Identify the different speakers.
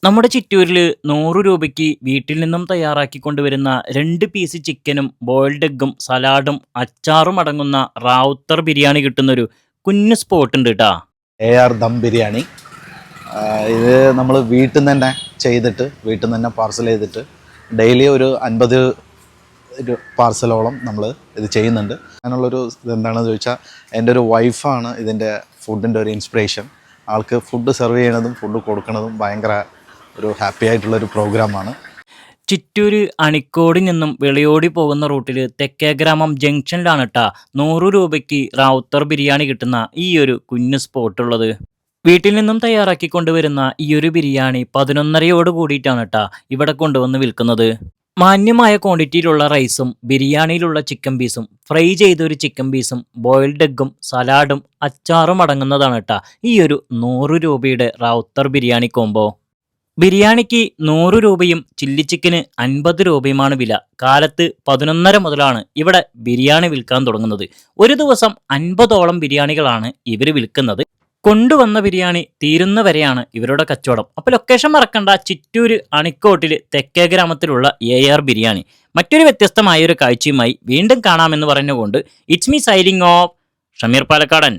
Speaker 1: നമ്മുടെ ചിറ്റൂരിൽ 100 രൂപയ്ക്ക് വീട്ടിൽ നിന്നും തയ്യാറാക്കി കൊണ്ടുവരുന്ന 2 പീസ് ചിക്കനും ബോയിൽഡ് എഗ്ഗും സലാഡും അച്ചാറും അടങ്ങുന്ന റാവുത്തർ ബിരിയാണി കിട്ടുന്നൊരു കുഞ്ഞു സ്പോട്ട് ഉണ്ട് കേട്ടാ.
Speaker 2: AR ദം ബിരിയാണി. ഇത് നമ്മൾ വീട്ടിൽ നിന്ന് തന്നെ ചെയ്തിട്ട് വീട്ടിൽ നിന്ന് തന്നെ പാർസൽ ചെയ്തിട്ട് ഡെയിലി ഒരു 50 പാർസലോളം നമ്മൾ ഇത് ചെയ്യുന്നുണ്ട്. അതിനുള്ളൊരു ഇതെന്താണെന്ന് ചോദിച്ചാൽ എൻ്റെ ഒരു വൈഫാണ് ഇതിൻ്റെ ഫുഡിൻ്റെ ഒരു ഇൻസ്പിറേഷൻ. ആൾക്ക് ഫുഡ് സെർവ് ചെയ്യണതും ഫുഡ് കൊടുക്കുന്നതും ഭയങ്കര ഒരു ഹാപ്പി ആയിട്ടുള്ളൊരു പ്രോഗ്രാമാണ്.
Speaker 1: ചിറ്റൂര് അണിക്കോടി നിന്നും വെളിയോടി പോകുന്ന റൂട്ടിൽ തെക്കേഗ്രാമം ജംഗ്ഷനിലാണ് കേട്ടാ 100 രൂപയ്ക്ക് റാവുത്തർ ബിരിയാണി കിട്ടുന്ന ഈ ഒരു കുഞ്ഞു സ്പോട്ടുള്ളത്. വീട്ടിൽ നിന്നും തയ്യാറാക്കി കൊണ്ടുവരുന്ന ഈ ഒരു ബിരിയാണി 11:30 കൂടിയിട്ടാണ് കേട്ടാ ഇവിടെ കൊണ്ടുവന്ന് വിൽക്കുന്നത്. മാന്യമായ ക്വാണ്ടിറ്റിയിലുള്ള റൈസും ബിരിയാണിയിലുള്ള ചിക്കൻ പീസും ഫ്രൈ ചെയ്തൊരു ചിക്കൻ പീസും ബോയിൽഡ് എഗ്ഗും സലാഡും അച്ചാറും അടങ്ങുന്നതാണ് കേട്ടാ ഈ ഒരു 100 രൂപയുടെ റാവുത്തർ ബിരിയാണി കോംബോ. ബിരിയാണിക്ക് 100 രൂപയും ചില്ലി ചിക്കന് 50 രൂപയുമാണ് വില. കാലത്ത് 11:30 മുതലാണ് ഇവിടെ ബിരിയാണി വിൽക്കാൻ തുടങ്ങുന്നത്. ഒരു ദിവസം 50ഓളം ബിരിയാണികളാണ് ഇവർ വിൽക്കുന്നത്. കൊണ്ടുവന്ന ബിരിയാണി തീരുന്നവരെയാണ് ഇവരുടെ കച്ചവടം. അപ്പോൾ ലൊക്കേഷൻ മറക്കണ്ട, ചിറ്റൂര് അണിക്കോട്ടിൽ തെക്കേ ഗ്രാമത്തിലുള്ള AR ബിരിയാണി. മറ്റൊരു വ്യത്യസ്തമായ ഒരു കാഴ്ചയുമായി വീണ്ടും കാണാമെന്ന് പറഞ്ഞുകൊണ്ട് it's me signing off Shameer പാലക്കാടൻ.